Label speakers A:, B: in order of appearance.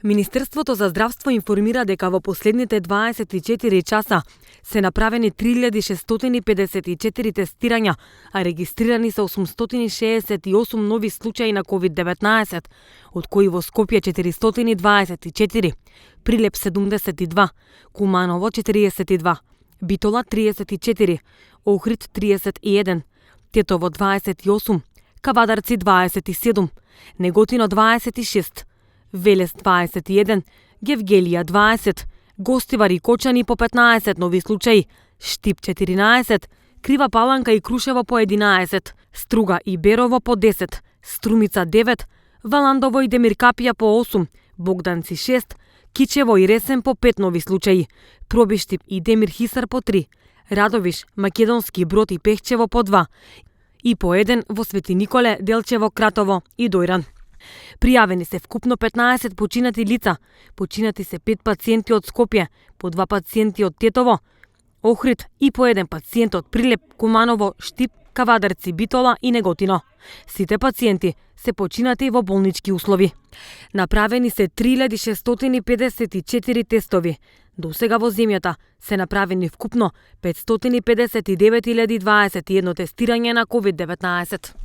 A: Министерството за здравство информира дека во последните 24 часа се направени 3654 тестирања, а регистрирани се 868 нови случаи на COVID-19, од кои во Скопје 424, Прилеп 72, Куманово 42, Битола 34, Охрид 31, Тетово 28, Кавадарци 27, Неготино 26, Велес 21, Гевгелија 20, Гостивар и Кочани по 15 нови случаи, Штип 14, Крива Паланка и Крушево по 11, Струга и Берово по 10, Струмица 9, Валандово и Демиркапија по 8, Богданци 6, Кичево и Ресен по 5 нови случаи, Пробиштип и Демир Хисар по 3, Радовиш, Македонски, Брод и Пехчево по 2 и по 1 во Свети Николе, Делчево, Кратово и Дојран. Пријавени се вкупно 15 починати лица. Починати се 5 пациенти од Скопје, по 2 пациенти од Тетово, Охрид и по 1 пациент од Прилеп, Куманово, Штип, Кавадарци, Битола и Неготино. Сите пациенти се починати во болнички услови. Направени се 3654 тестови. До сега во земјата се направени вкупно 559.021 тестирање на COVID-19.